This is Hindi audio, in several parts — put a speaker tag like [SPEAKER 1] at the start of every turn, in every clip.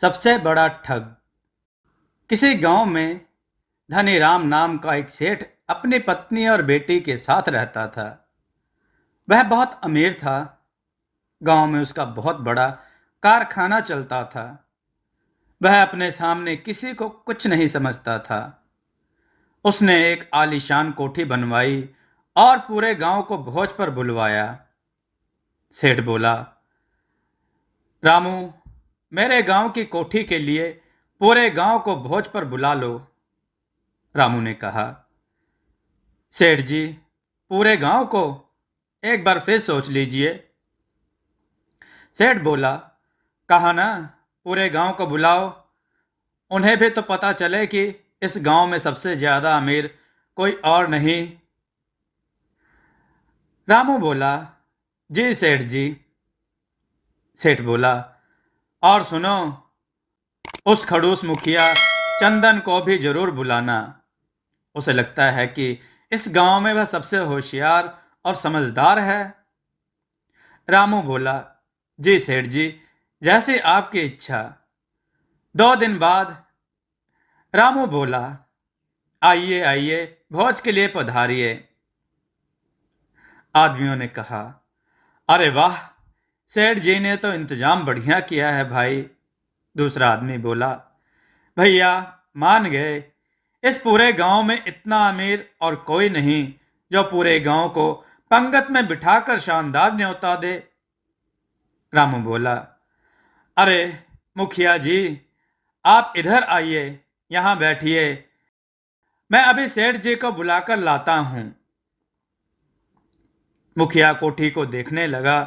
[SPEAKER 1] सबसे बड़ा ठग। किसी गांव में धनीराम नाम का एक सेठ अपनी पत्नी और बेटी के साथ रहता था। वह बहुत अमीर था। गांव में उसका बहुत बड़ा कारखाना चलता था। वह अपने सामने किसी को कुछ नहीं समझता था। उसने एक आलीशान कोठी बनवाई और पूरे गांव को भोज पर बुलवाया। सेठ बोला, रामू, मेरे गांव की कोठी के लिए पूरे गांव को भोज पर बुला लो। रामू ने कहा, सेठ जी, पूरे गांव को? एक बार फिर सोच लीजिए। सेठ बोला, कहा ना, पूरे गांव को बुलाओ। उन्हें भी तो पता चले कि इस गांव में सबसे ज्यादा अमीर कोई और नहीं। रामू बोला, जी सेठ जी। सेठ बोला, और सुनो, उस खड़ूस मुखिया चंदन को भी जरूर बुलाना। उसे लगता है कि इस गांव में वह सबसे होशियार और समझदार है। रामू बोला, जी सेठ जी, जैसी आपकी इच्छा। 2 दिन बाद रामू बोला, आइए आइए, भोज के लिए पधारिए। आदमियों ने कहा, अरे वाह, सेठ जी ने तो इंतजाम बढ़िया किया है भाई। दूसरा आदमी बोला, भैया, मान गए। इस पूरे गांव में इतना अमीर और कोई नहीं जो पूरे गांव को पंगत में बिठाकर शानदार न्योता दे। रामू बोला, अरे मुखिया जी, आप इधर आइए, यहां बैठिए। मैं अभी सेठ जी को बुलाकर लाता हूं। मुखिया कोठी को देखने लगा।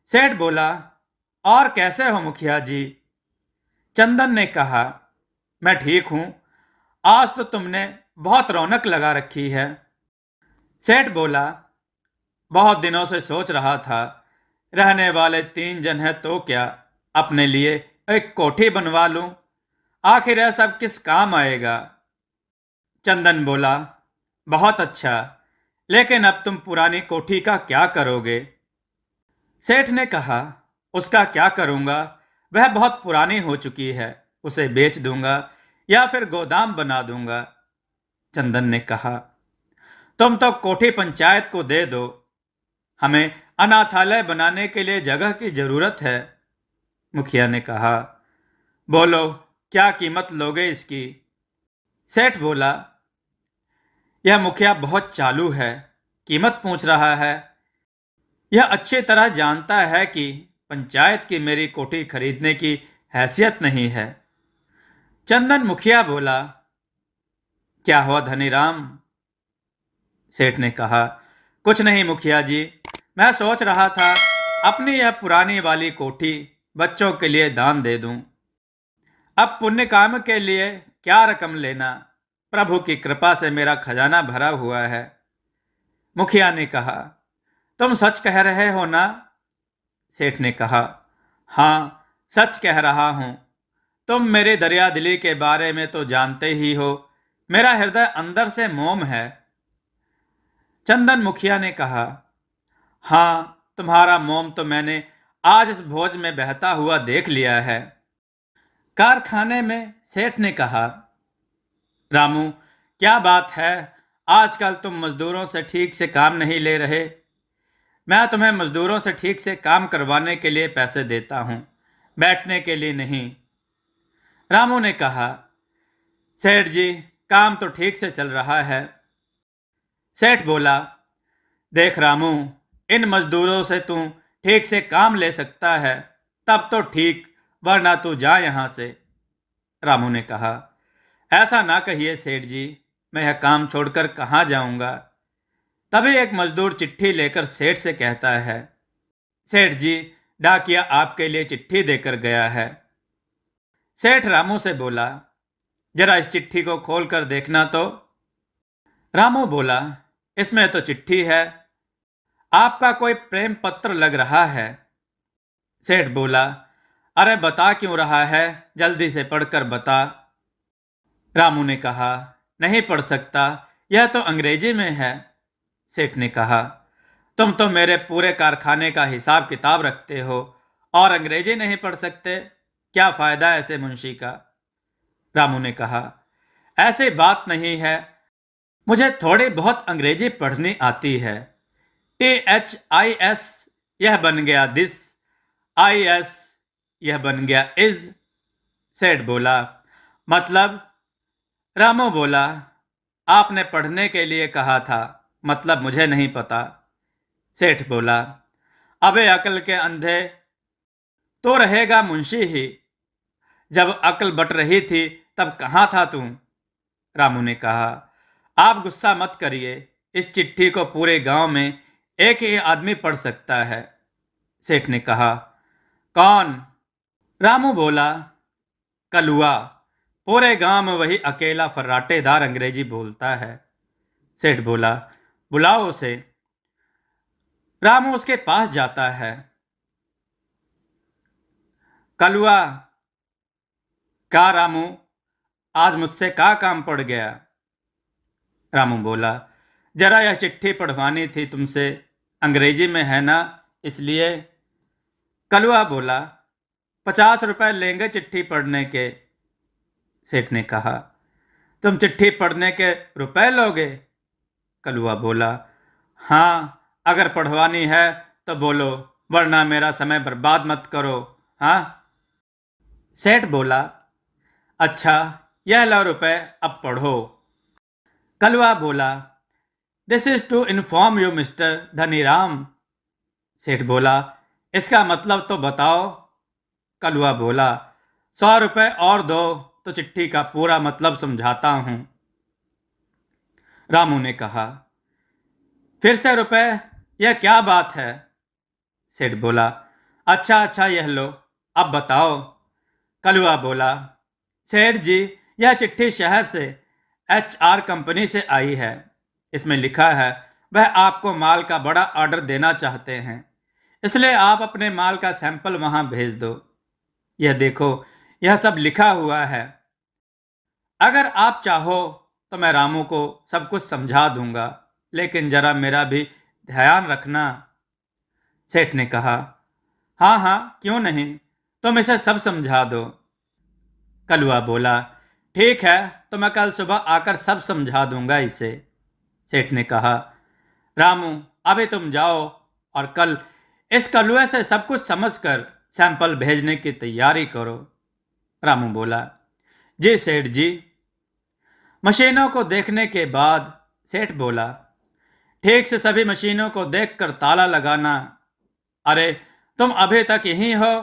[SPEAKER 1] सेठ बोला, और कैसे हो मुखिया जी? चंदन ने कहा, मैं ठीक हूं। आज तो तुमने बहुत रौनक लगा रखी है। सेठ बोला, बहुत दिनों से सोच रहा था, रहने वाले 3 जन हैं तो क्या, अपने लिए एक कोठी बनवा लूं। आखिर यह सब किस काम आएगा। चंदन बोला, बहुत अच्छा, लेकिन अब तुम पुरानी कोठी का क्या करोगे? सेठ ने कहा, उसका क्या करूंगा, वह बहुत पुरानी हो चुकी है। उसे बेच दूंगा या फिर गोदाम बना दूंगा। चंदन ने कहा, तुम तो कोठी पंचायत को दे दो। हमें अनाथालय बनाने के लिए जगह की जरूरत है। मुखिया ने कहा, बोलो, क्या कीमत लोगे इसकी? सेठ बोला, यह मुखिया बहुत चालू है, कीमत पूछ रहा है। यह अच्छी तरह जानता है कि पंचायत की मेरी कोठी खरीदने की हैसियत नहीं है। चंदन मुखिया बोला, क्या हुआ धनीराम? सेठ ने कहा, कुछ नहीं मुखिया जी, मैं सोच रहा था अपनी यह पुरानी वाली कोठी बच्चों के लिए दान दे दूं। अब पुण्य काम के लिए क्या रकम लेना, प्रभु की कृपा से मेरा खजाना भरा हुआ है। मुखिया ने कहा, तुम सच कह रहे हो ना? सेठ ने कहा, हाँ, सच कह रहा हूं। तुम मेरे दरिया दिली के बारे में तो जानते ही हो। मेरा हृदय अंदर से मोम है। चंदन मुखिया ने कहा, हाँ, तुम्हारा मोम तो मैंने आज इस भोज में बहता हुआ देख लिया है। कारखाने में सेठ ने कहा, रामू, क्या बात है, आजकल तुम मजदूरों से ठीक से काम नहीं ले रहे। मैं तुम्हें मजदूरों से ठीक से काम करवाने के लिए पैसे देता हूं, बैठने के लिए नहीं। रामू ने कहा, सेठ जी, काम तो ठीक से चल रहा है। सेठ बोला, देख रामू, इन मजदूरों से तू ठीक से काम ले सकता है तब तो ठीक, वरना तू जा यहां से। रामू ने कहा, ऐसा ना कहिए सेठ जी, मैं यह काम छोड़कर कहाँ जाऊंगा। तभी एक मजदूर चिट्ठी लेकर सेठ से कहता है, सेठ जी, डाकिया आपके लिए चिट्ठी देकर गया है। सेठ रामू से बोला, जरा इस चिट्ठी को खोल कर देखना तो। रामू बोला, इसमें तो चिट्ठी है, आपका कोई प्रेम पत्र लग रहा है। सेठ बोला, अरे बता क्यों रहा है, जल्दी से पढ़कर बता। रामू ने कहा, नहीं पढ़ सकता, यह तो अंग्रेजी में है। सेठ ने कहा, तुम तो मेरे पूरे कारखाने का हिसाब किताब रखते हो और अंग्रेजी नहीं पढ़ सकते, क्या फायदा ऐसे मुंशी का? रामू ने कहा, ऐसी बात नहीं है, मुझे थोड़ी बहुत अंग्रेजी पढ़नी आती है। THIS यह बन गया दिस, IS यह बन गया इज। सेठ बोला, मतलब? रामू बोला, आपने पढ़ने के लिए कहा था, मतलब मुझे नहीं पता। सेठ बोला, अबे अकल के अंधे, तो रहेगा मुंशी ही। जब अकल बट रही थी तब कहाँ था तू? रामू ने कहा, आप गुस्सा मत करिए, इस चिट्ठी को पूरे गांव में एक ही आदमी पढ़ सकता है। सेठ ने कहा, कौन? रामू बोला, कलुआ। पूरे गांव में वही अकेला फर्राटेदार अंग्रेजी बोलता है। सेठ बोला, बुलाओ उसे। रामू उसके पास जाता है। कलुआ, क्या रामू, आज मुझसे क्या काम पड़ गया? रामू बोला, जरा यह चिट्ठी पढ़वानी थी तुमसे, अंग्रेजी में है ना, इसलिए। कलुआ बोला, 50 रुपए लेंगे चिट्ठी पढ़ने के। सेठ ने कहा, तुम चिट्ठी पढ़ने के रुपए लोगे? कलुआ बोला, हाँ, अगर पढ़वानी है तो बोलो, वरना मेरा समय बर्बाद मत करो। हाँ? सेठ बोला, अच्छा, यह लो रुपए, अब पढ़ो। कलुआ बोला, this is to inform you mister Dhaniram. सेठ बोला, इसका मतलब तो बताओ। कलुआ बोला, 100 रुपए और दो तो चिट्ठी का पूरा मतलब समझाता हूं। रामू ने कहा, फिर से रुपए, यह क्या बात है? सेठ बोला, अच्छा अच्छा, यह लो, अब बताओ। कलुआ बोला, सेठ जी, यह चिट्ठी शहर से HR कंपनी से आई है। इसमें लिखा है वह आपको माल का बड़ा ऑर्डर देना चाहते हैं, इसलिए आप अपने माल का सैंपल वहां भेज दो। यह देखो, यह सब लिखा हुआ है। अगर आप चाहो तो मैं रामू को सब कुछ समझा दूंगा, लेकिन जरा मेरा भी ध्यान रखना। सेठ ने कहा, हाँ हाँ, क्यों नहीं, तुम इसे सब समझा दो। कलुआ बोला, ठीक है, तो मैं कल सुबह आकर सब समझा दूंगा इसे। सेठ ने कहा, रामू, अभी तुम जाओ और कल इस कलुए से सब कुछ समझकर सैंपल भेजने की तैयारी करो। रामू बोला, जी सेठ जी। मशीनों को देखने के बाद सेठ बोला, ठीक से सभी मशीनों को देखकर ताला लगाना। अरे, तुम अभी तक यहीं हो,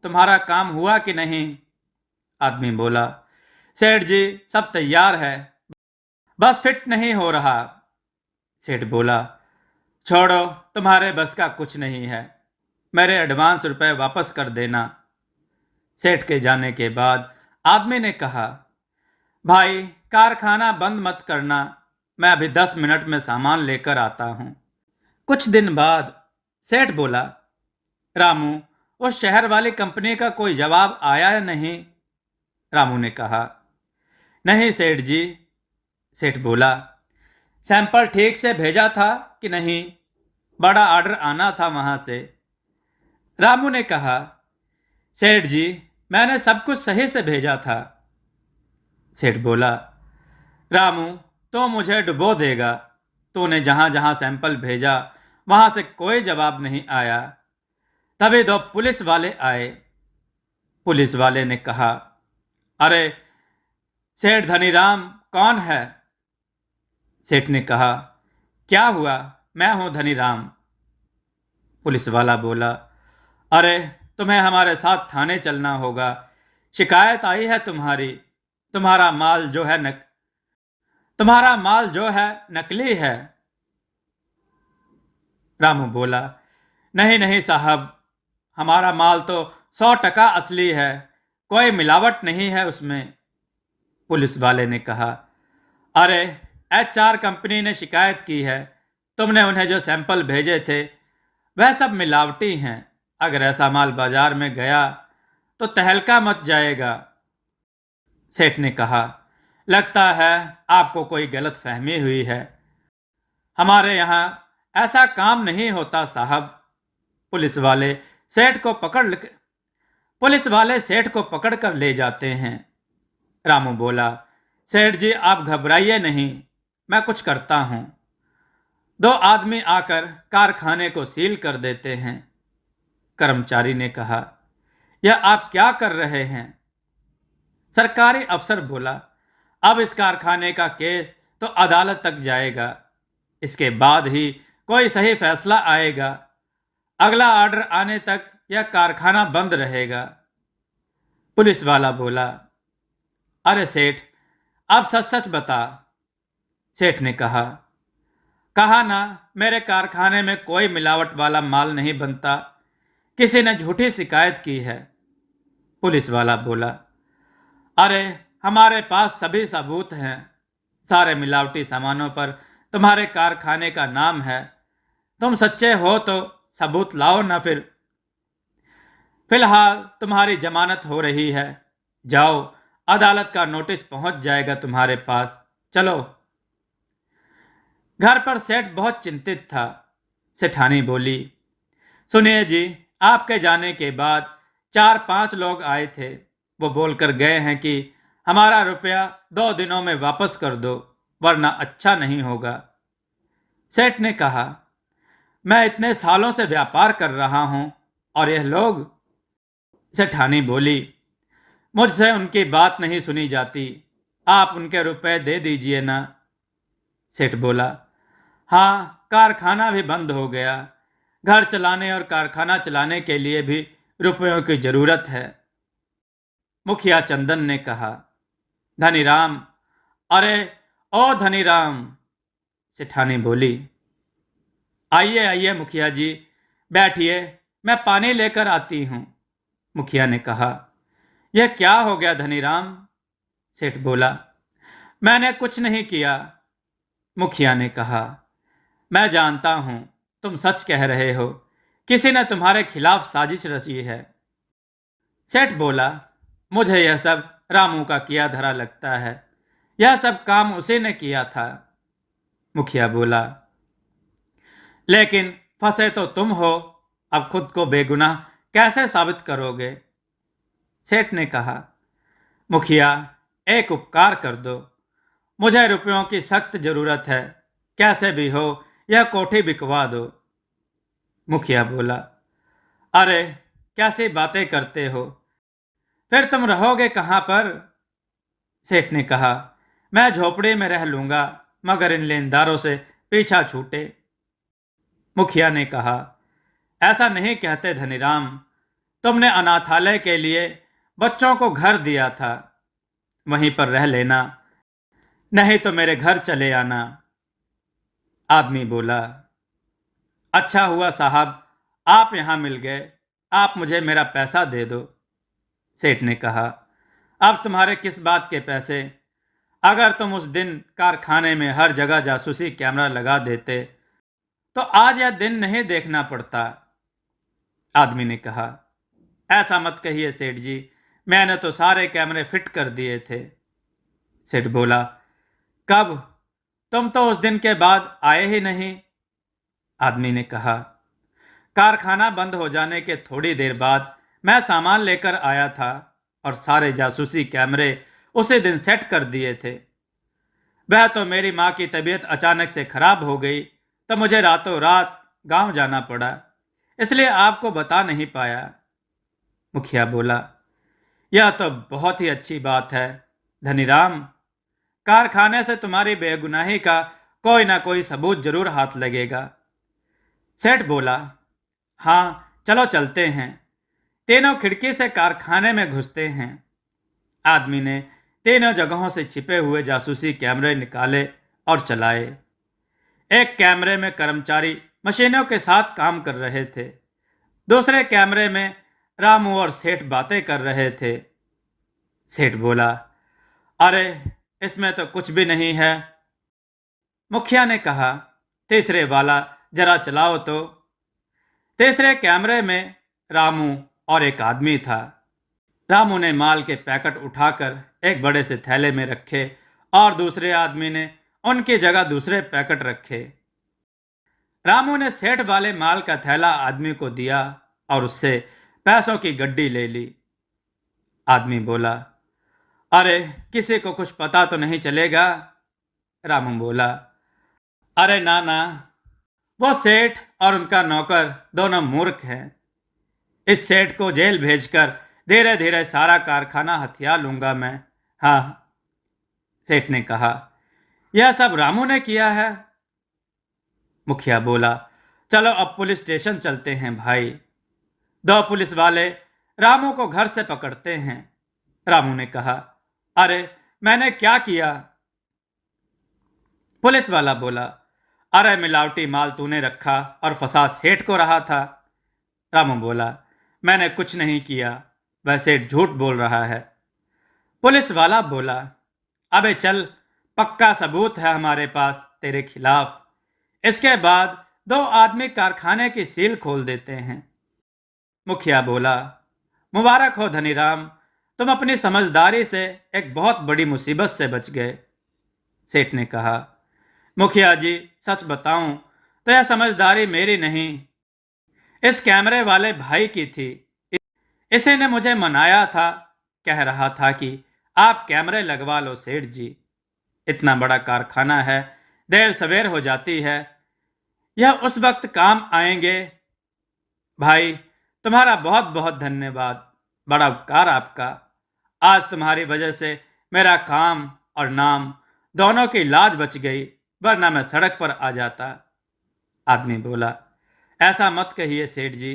[SPEAKER 1] तुम्हारा काम हुआ कि नहीं? आदमी बोला, सेठ जी, सब तैयार है, बस फिट नहीं हो रहा। सेठ बोला, छोड़ो, तुम्हारे बस का कुछ नहीं है, मेरे एडवांस रुपए वापस कर देना। सेठ के जाने के बाद आदमी ने कहा, भाई, कारखाना बंद मत करना, मैं अभी 10 मिनट में सामान लेकर आता हूं। कुछ दिन बाद सेठ बोला, रामू, उस शहर वाली कंपनी का कोई जवाब आया या नहीं? रामू ने कहा, नहीं सेठ जी। सेठ बोला, सैंपल ठीक से भेजा था कि नहीं? बड़ा ऑर्डर आना था वहां से। रामू ने कहा, सेठ जी, मैंने सब कुछ सही से भेजा था। सेठ बोला, रामू, तो मुझे डुबो देगा, तूने जहां जहां सैंपल भेजा वहां से कोई जवाब नहीं आया। तभी दो पुलिस वाले आए। पुलिस वाले ने कहा, अरे सेठ धनीराम कौन है? सेठ ने कहा, क्या हुआ, मैं हूं धनीराम। पुलिस वाला बोला, अरे, तुम्हें हमारे साथ थाने चलना होगा, शिकायत आई है तुम्हारी, तुम्हारा माल जो है तुम्हारा माल जो है नकली है। रामू बोला, नहीं नहीं साहब, हमारा माल तो 100% असली है, कोई मिलावट नहीं है उसमें। पुलिस वाले ने कहा, अरे, HR कंपनी ने शिकायत की है, तुमने उन्हें जो सैंपल भेजे थे वह सब मिलावटी हैं। अगर ऐसा माल बाजार में गया तो तहलका मच जाएगा। सेठ ने कहा, लगता है आपको कोई गलत फहमी हुई है, हमारे यहाँ ऐसा काम नहीं होता साहब। पुलिस वाले सेठ को पुलिस वाले सेठ को पकड़कर ले जाते हैं। रामू बोला, सेठ जी आप घबराइए नहीं, मैं कुछ करता हूं। दो आदमी आकर कारखाने को सील कर देते हैं। कर्मचारी ने कहा, यह आप क्या कर रहे हैं? सरकारी अफसर बोला, अब इस कारखाने का केस तो अदालत तक जाएगा, इसके बाद ही कोई सही फैसला आएगा। अगला ऑर्डर आने तक यह कारखाना बंद रहेगा। पुलिस वाला बोला, अरे सेठ अब सच सच बता। सेठ ने कहा, कहा ना मेरे कारखाने में कोई मिलावट वाला माल नहीं बनता, किसी ने झूठी शिकायत की है। पुलिस वाला बोला, अरे हमारे पास सभी सबूत हैं, सारे मिलावटी सामानों पर तुम्हारे कारखाने का नाम है, तुम सच्चे हो तो सबूत लाओ ना। फिलहाल तुम्हारी जमानत हो रही है, जाओ, अदालत का नोटिस पहुंच जाएगा तुम्हारे पास, चलो। घर पर सेठ बहुत चिंतित था। सेठानी बोली, सुनिए जी, आपके जाने के बाद 4-5 लोग आए थे, वो बोलकर गए हैं कि हमारा रुपया 2 दिनों में वापस कर दो, वरना अच्छा नहीं होगा। सेठ ने कहा, मैं इतने सालों से व्यापार कर रहा हूं और यह लोग। सेठानी बोली, मुझसे उनकी बात नहीं सुनी जाती, आप उनके रुपए दे दीजिए ना। सेठ बोला, हाँ कारखाना भी बंद हो गया, घर चलाने और कारखाना चलाने के लिए भी रुपयों की जरूरत है। मुखिया चंदन ने कहा, धनीराम, अरे ओ धनीराम। सेठानी बोली, आइए आइए मुखिया जी, बैठिए, मैं पानी लेकर आती हूं। मुखिया ने कहा, यह क्या हो गया धनीराम? सेठ बोला, मैंने कुछ नहीं किया। मुखिया ने कहा, मैं जानता हूं तुम सच कह रहे हो, किसी ने तुम्हारे खिलाफ साजिश रची है। सेठ बोला, मुझे यह सब रामू का किया धरा लगता है, यह सब काम उसी ने किया था। मुखिया बोला, लेकिन फंसे तो तुम हो, अब खुद को बेगुनाह कैसे साबित करोगे? सेठ ने कहा, मुखिया एक उपकार कर दो, मुझे रुपयों की सख्त जरूरत है, कैसे भी हो यह कोठी बिकवा दो। मुखिया बोला, अरे कैसी बातें करते हो, फिर तुम रहोगे कहां पर? सेठ ने कहा, मैं झोपड़ी में रह लूंगा, मगर इन लेनदारों से पीछा छूटे। मुखिया ने कहा, ऐसा नहीं कहते धनीराम, तुमने अनाथालय के लिए बच्चों को घर दिया था, वहीं पर रह लेना, नहीं तो मेरे घर चले आना। आदमी बोला, अच्छा हुआ साहब आप यहां मिल गए, आप मुझे मेरा पैसा दे दो। सेठ ने कहा, अब तुम्हारे किस बात के पैसे? अगर तुम उस दिन कारखाने में हर जगह जासूसी कैमरा लगा देते तो आज यह दिन नहीं देखना पड़ता। आदमी ने कहा, ऐसा मत कहिए सेठ जी, मैंने तो सारे कैमरे फिट कर दिए थे। सेठ बोला, कब? तुम तो उस दिन के बाद आए ही नहीं। आदमी ने कहा, कारखाना बंद हो जाने के थोड़ी देर बाद मैं सामान लेकर आया था और सारे जासूसी कैमरे उसी दिन सेट कर दिए थे। वह तो मेरी माँ की तबीयत अचानक से खराब हो गई तो मुझे रातों रात गांव जाना पड़ा, इसलिए आपको बता नहीं पाया। मुखिया बोला, यह तो बहुत ही अच्छी बात है धनीराम, कारखाने से तुम्हारी बेगुनाही का कोई ना कोई सबूत जरूर हाथ लगेगा। सेठ बोला, हाँ चलो चलते हैं। तीनों खिड़की से कारखाने में घुसते हैं। आदमी ने तीनों जगहों से छिपे हुए जासूसी कैमरे निकाले और चलाए। एक कैमरे में कर्मचारी मशीनों के साथ काम कर रहे थे, दूसरे कैमरे में रामू और सेठ बातें कर रहे थे। सेठ बोला, अरे इसमें तो कुछ भी नहीं है। मुखिया ने कहा, तीसरे वाला जरा चलाओ तो। तीसरे कैमरे में रामू और एक आदमी था। रामू ने माल के पैकेट उठाकर एक बड़े से थैले में रखे और दूसरे आदमी ने उनकी जगह दूसरे पैकेट रखे। रामू ने सेठ वाले माल का थैला आदमी को दिया और उससे पैसों की गड्डी ले ली। आदमी बोला, अरे किसी को कुछ पता तो नहीं चलेगा? रामू बोला, अरे ना ना, वो सेठ और उनका नौकर दोनों मूर्ख हैं। इस सेठ को जेल भेजकर धीरे धीरे सारा कारखाना हथिया लूंगा मैं। हाँ, सेठ ने कहा, यह सब रामू ने किया है? मुखिया बोला, चलो अब पुलिस स्टेशन चलते हैं भाई। दो पुलिस वाले रामू को घर से पकड़ते हैं। रामू ने कहा, अरे मैंने क्या किया? पुलिस वाला बोला, अरे मिलावटी माल तूने रखा और फंसा सेठ को रहा था। रामू बोला, मैंने कुछ नहीं किया, वह सेठ झूठ बोल रहा है। पुलिस वाला बोला, अबे चल, पक्का सबूत है हमारे पास तेरे खिलाफ। इसके बाद दो आदमी कारखाने की सील खोल देते हैं। मुखिया बोला, मुबारक हो धनीराम, तुम अपनी समझदारी से एक बहुत बड़ी मुसीबत से बच गए। सेठ ने कहा, मुखिया जी सच बताऊं तो यह समझदारी मेरी नहीं, इस कैमरे वाले भाई की थी। इसी ने मुझे मनाया था, कह रहा था कि आप कैमरे लगवा लो सेठ जी, इतना बड़ा कारखाना है, देर सवेर हो जाती है, यह उस वक्त काम आएंगे। भाई तुम्हारा बहुत बहुत धन्यवाद, बड़ा उपकार आपका। आज तुम्हारी वजह से मेरा काम और नाम दोनों की लाज बच गई, वरना मैं सड़क पर आ जाता। आदमी बोला, ऐसा मत कहिए सेठ जी,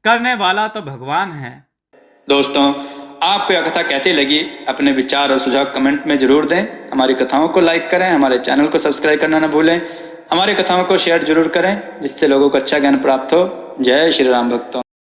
[SPEAKER 1] करने वाला तो भगवान है। दोस्तों, आपको यह कथा कैसी लगी? अपने विचार और सुझाव कमेंट में जरूर दें। हमारी कथाओं को लाइक करें, हमारे चैनल को सब्सक्राइब करना न भूलें। हमारी कथाओं को शेयर जरूर करें, जिससे लोगों को अच्छा ज्ञान प्राप्त हो। जय श्री राम भक्तों।